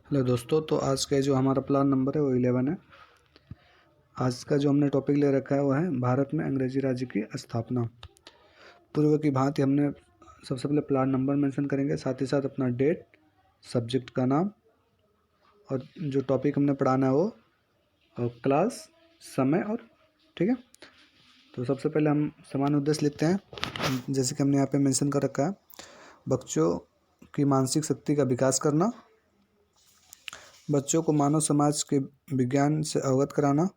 Hello दोस्तों, तो आज का जो हमारा प्लान नंबर है वो 11 है। आज का जो हमने टॉपिक ले रखा है वो है भारत में अंग्रेजी राज्य की स्थापना। पूर्व की भांति हमने सबसे पहले प्लान नंबर मेंशन करेंगे, साथ ही साथ अपना डेट, सब्जेक्ट का नाम और जो टॉपिक हमने पढ़ाना है वो और क्लास, समय और ठीक है। तो सबसे पहले हम सामान्य उद्देश्य लिखते हैं, जैसे कि हमने यहाँ पे मेंशन कर रखा है। बच्चों की मानसिक शक्ति का विकास करना, बच्चों को मानव समाज के विज्ञान से अवगत कराना,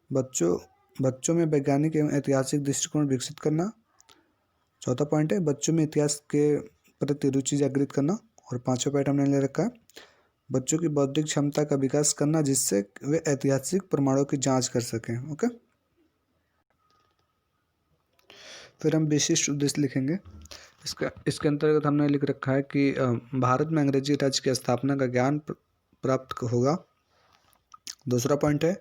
बच्चों में वैज्ञानिक एवं ऐतिहासिक दृष्टिकोण विकसित करना। चौथा पॉइंट है बच्चों में इतिहास के प्रति रुचि जागृत करना। और पांचवा पॉइंट हमने ले रखा है बच्चों की बौद्धिक क्षमता का विकास करना, जिससे वे ऐतिहासिक प्रमाणों की जांच कर सकें। ओके, फिर हम विशिष्ट उद्देश्य लिखेंगे। इसके अंतर्गत हमने लिख रखा है कि भारत में अंग्रेजी राज्य की स्थापना का ज्ञान प्राप्त होगा। दूसरा पॉइंट है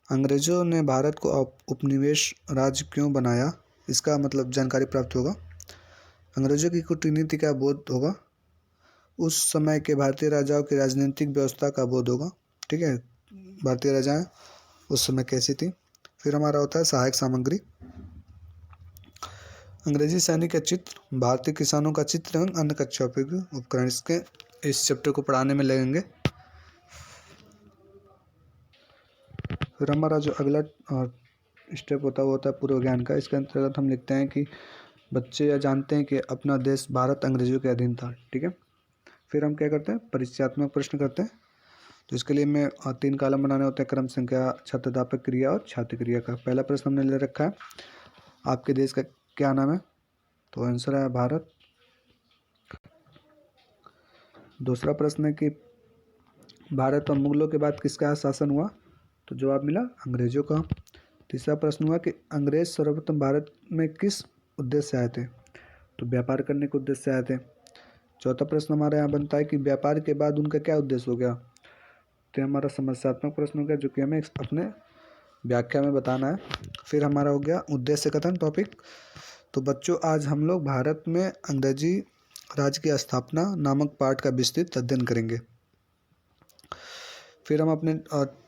अंग्रेजों ने भारत को उपनिवेश राज्य क्यों बनाया, इसका मतलब जानकारी प्राप्त होगा। अंग्रेजों की कूटनीति का बोध होगा। उस समय के भारतीय राजाओं की राजनीतिक व्यवस्था का बोध होगा। ठीक है, भारतीय राजाएं उस समय कैसी थी। फिर हमारा होता है सहायक सामग्री। अंग्रेजी सैनिक का चित्र, भारतीय किसानों का चित्र एवं अन्य कक्षा उपकरण इसके इस चैप्टर को पढ़ाने में लगेंगे। फिर हमारा जो अगला स्टेप होता है वो होता है पूर्व ज्ञान का। इसके अंतर्गत हम लिखते हैं कि बच्चे यह जानते हैं कि अपना देश भारत अंग्रेजों के अधीन था। ठीक है, फिर हम क्या करते हैं, परिचयात्मक प्रश्न करते हैं। तो इसके लिए हमें 3 कॉलम बनाने होते हैं, क्रम संख्या, छात्रदापक क्रिया और छात्र क्रिया का। पहला प्रश्न हमने ले रखा है आपके देश का क्या नाम है, तो आंसर है भारत। दूसरा प्रश्न है कि भारत और मुगलों के बाद किसका शासन हुआ, तो जवाब मिला अंग्रेजों का। तीसरा प्रश्न हुआ कि अंग्रेज सर्वप्रथम भारत में किस उद्देश्य से आए थे, तो व्यापार करने के उद्देश्य से आए थे। चौथा प्रश्न हमारे यहाँ बनता है कि व्यापार के बाद उनका क्या उद्देश्य हो गया, तो हमारा समस्यात्मक प्रश्न हो गया, जो कि हमें अपने व्याख्या में बताना है। फिर हमारा हो गया उद्देश्य कथन टॉपिक। तो बच्चों आज हम लोग भारत में अंग्रेजी राज्य की स्थापना नामक पाठ का विस्तृत अध्ययन करेंगे। फिर हम अपने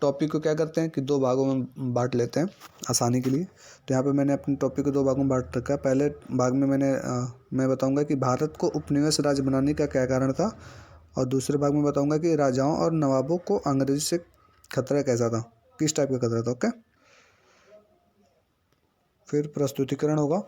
टॉपिक को क्या करते हैं कि 2 भागों में बांट लेते हैं आसानी के लिए। तो यहाँ पे मैंने अपने टॉपिक को 2 भागों में बांट रखा है। पहले भाग में मैं बताऊंगा कि भारत को उपनिवेश राज्य बनाने का क्या कारण था, और दूसरे भाग में बताऊंगा कि राजाओं और नवाबों को अंग्रेजी से खतरा कैसा था, किस टाइप का खतरा था। ओके, फिर प्रस्तुतिकरण होगा।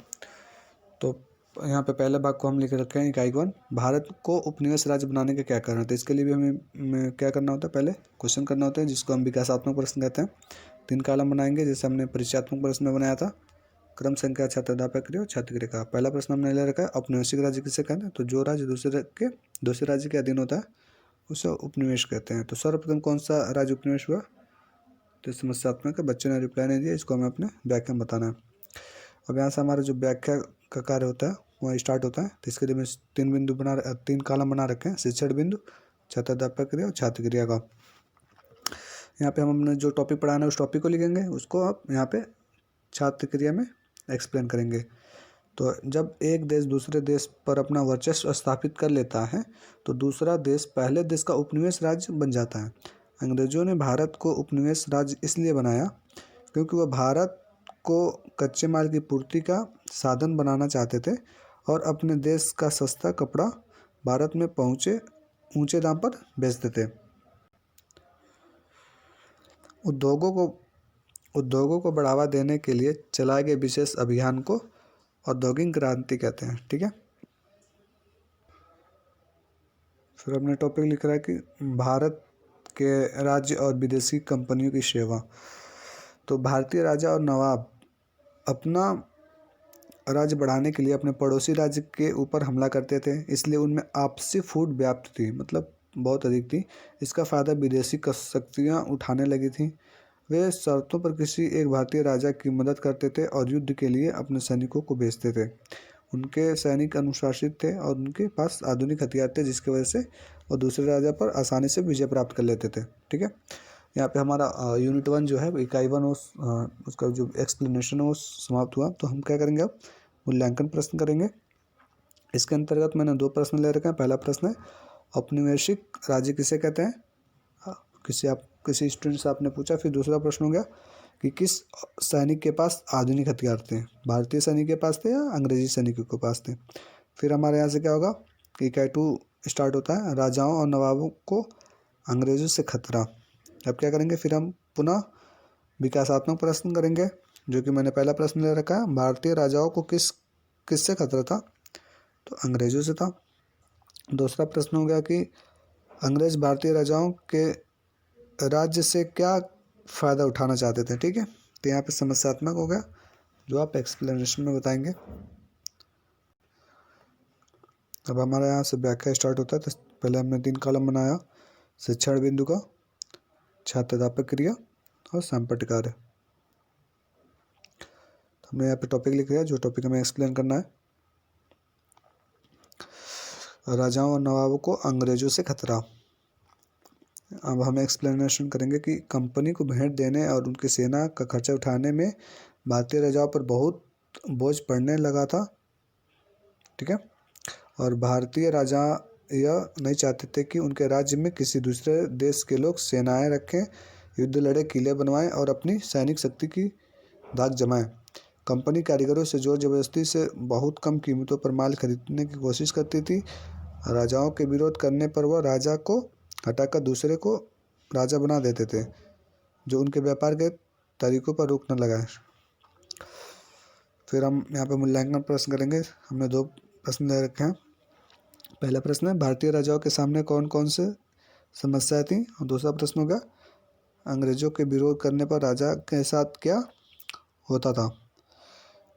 तो यहाँ पे पहले भाग को हम लिख रखे हैं इकाई 1, भारत को उपनिवेश राज्य बनाने के क्या कारण थे। इसके लिए भी हमें क्या करना होता है, पहले क्वेश्चन करना होता है, जिसको हम विकासात्मक प्रश्न कहते हैं। 3 कॉलम बनाएंगे, जैसे हमने परिचयात्मक प्रश्न में बनाया था, क्रम संख्या, छात्रदापक क्रिया और छात्र क्रिया का। पहला प्रश्न हमने ले रखा है औपनिवेशिक राज्य किसे कहते हैं, तो जो राज्य दूसरे राज्य के अधीन होता है उसे उपनिवेश कहते हैं। तो सर्वप्रथम कौन सा राज्य उपनिवेश हुआ, तो समस्यात्मक है, बच्चों ने रिप्लाई नहीं दिया, इसको हमें अपने व्याख्या में बताना है। अब यहाँ से हमारा जो व्याख्या का कार्य होता है वह स्टार्ट होता है। तो इसके लिए मैं 3 कॉलम बना रखे हैं, शिक्षण बिंदु, छात्रदापक क्रिया और छात्र क्रिया का। यहाँ पे हम अपने जो टॉपिक पढ़ाना है उस टॉपिक को लिखेंगे, उसको आप यहाँ पे छात्र क्रिया में एक्सप्लेन करेंगे। तो जब एक देश दूसरे देश पर अपना वर्चस्व स्थापित कर लेता है तो दूसरा देश पहले देश का उपनिवेश राज्य बन जाता है। अंग्रेजों ने भारत को उपनिवेश राज्य इसलिए बनाया क्योंकि वह भारत को कच्चे माल की पूर्ति का साधन बनाना चाहते थे और अपने देश का सस्ता कपड़ा भारत में ऊंचे दाम पर बेचते थे। उद्योगों को बढ़ावा देने के लिए चलाए गए विशेष अभियान को औद्योगिक क्रांति कहते हैं। ठीक है, फिर हमने टॉपिक लिख रहा है कि भारत के राज्य और विदेशी कंपनियों की सेवा। तो भारतीय राजा और नवाब अपना राज्य बढ़ाने के लिए अपने पड़ोसी राज्य के ऊपर हमला करते थे, इसलिए उनमें आपसी फूट व्याप्त थी, मतलब बहुत अधिक थी। इसका फ़ायदा विदेशी शक्तियाँ उठाने लगी थी। वे शर्तों पर किसी एक भारतीय राजा की मदद करते थे और युद्ध के लिए अपने सैनिकों को भेजते थे। उनके सैनिक अनुशासित थे और उनके पास आधुनिक हथियार थे, जिसकी वजह से वो दूसरे राजा पर आसानी से विजय प्राप्त कर लेते थे। ठीक है, यहाँ पे हमारा यूनिट 1 जो है इकाई 1 उसका जो एक्सप्लेनेशन है वो समाप्त हुआ। तो हम क्या करेंगे, अब मूल्यांकन प्रश्न करेंगे। इसके अंतर्गत मैंने 2 प्रश्न ले रखे हैं। पहला प्रश्न है औपनिवेशिक राज्य किसे कहते हैं, किसी स्टूडेंट से आपने पूछा। फिर दूसरा प्रश्न हो गया कि किस सैनिक के पास आधुनिक हथियार थे, भारतीय सैनिक के पास थे या अंग्रेजी सैनिकों के पास थे। फिर हमारे यहाँ से क्या होगा कि इकाई 2 स्टार्ट होता है, राजाओं और नवाबों को अंग्रेजों से खतरा। अब क्या करेंगे, फिर हम पुनः विकासात्मक प्रश्न करेंगे, जो कि मैंने पहला प्रश्न ले रखा है, भारतीय राजाओं को किससे खतरा था, तो अंग्रेजों से था। दूसरा प्रश्न हो गया कि अंग्रेज भारतीय राजाओं के राज्य से क्या फ़ायदा उठाना चाहते थे। ठीक है, तो यहाँ पे समस्यात्मक हो गया, जो आप एक्सप्लेनेशन में बताएंगे। अब हमारे यहाँ से व्याख्या स्टार्ट होता है। तो पहले हमने 3 कॉलम बनाया, शिक्षण बिंदु का, छात्राध्यापक क्रिया और संपट कार्य। तो हमने यहाँ पे टॉपिक लिख लिया, जो टॉपिक हमें एक्सप्लेन करना है, राजाओं और नवाबों को अंग्रेजों से खतरा। अब हम एक्सप्लेनेशन करेंगे कि कंपनी को भेंट देने और उनकी सेना का खर्चा उठाने में भारतीय राजाओं पर बहुत बोझ पड़ने लगा था। ठीक है, और भारतीय राजा यह नहीं चाहते थे कि उनके राज्य में किसी दूसरे देश के लोग सेनाएं रखें, युद्ध लड़े, किले बनवाएं और अपनी सैनिक शक्ति की दाग जमाएं। कंपनी कारीगरों से जोर जबरदस्ती से बहुत कम कीमतों पर माल खरीदने की कोशिश करती थी। राजाओं के विरोध करने पर वह राजा को हटाकर दूसरे को राजा बना देते थे, जो उनके व्यापार के तरीकों पर रोक न लगाए। फिर हम यहाँ पे मूल्यांकन प्रश्न करेंगे। हमने 2 प्रश्न दे रखे हैं। पहला प्रश्न है, भारतीय राजाओं के सामने कौन कौन से समस्याएं थी, और दूसरा प्रश्न होगा अंग्रेजों के विरोध करने पर राजा के साथ क्या होता था।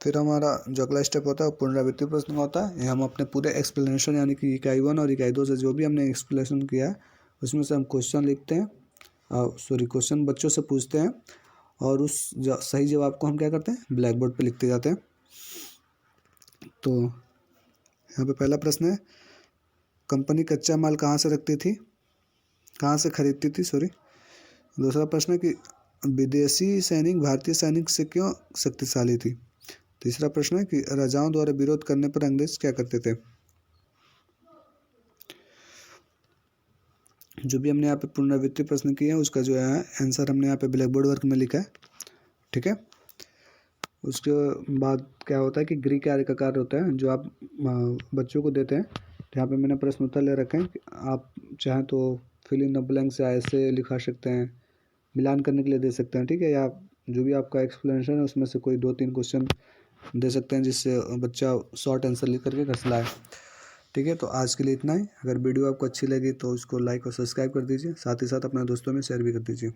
फिर हमारा जो अगला स्टेप होता है वो पुनरावृत्ति प्रश्न होता है। ये हम अपने पूरे एक्सप्लेनेशन यानी कि इकाई 1 और इकाई 2 से जो भी हमने एक्सप्लेनेशन किया है उसमें से हम क्वेश्चन लिखते हैं, क्वेश्चन बच्चों से पूछते हैं, और उस सही जवाब को हम क्या करते हैं, ब्लैक बोर्ड पर लिखते जाते हैं। तो यहाँ पे पहला प्रश्न है, कंपनी कच्चा माल कहाँ से खरीदती थी। दूसरा प्रश्न है कि विदेशी सैनिक भारतीय सैनिक से क्यों शक्तिशाली थी। तीसरा प्रश्न है कि राजाओं द्वारा विरोध करने पर अंग्रेज क्या करते थे। जो भी हमने यहाँ पे पुनरावृत्ति प्रश्न किए हैं उसका जो है आंसर हमने यहाँ पे ब्लैक बोर्ड वर्क में लिखा है। ठीक है, उसके बाद क्या होता है कि गृह कार्य का कार्य होता है, जो आप बच्चों को देते हैं। तो यहाँ पे मैंने प्रश्न उत्तर ले रखे हैं, आप चाहें तो फिल इन द ब्लैंक से ऐसे लिखा सकते हैं, मिलान करने के लिए दे सकते हैं। ठीक है, या जो भी आपका एक्सप्लेनेशन है उसमें से कोई 2-3 क्वेश्चन दे सकते हैं, जिससे बच्चा शॉर्ट आंसर लिख करके घर लाए। ठीक है, तो आज के लिए इतना ही। अगर वीडियो आपको अच्छी लगी तो उसको लाइक और सब्सक्राइब कर दीजिए, साथ ही साथ अपने दोस्तों में शेयर भी कर दीजिए।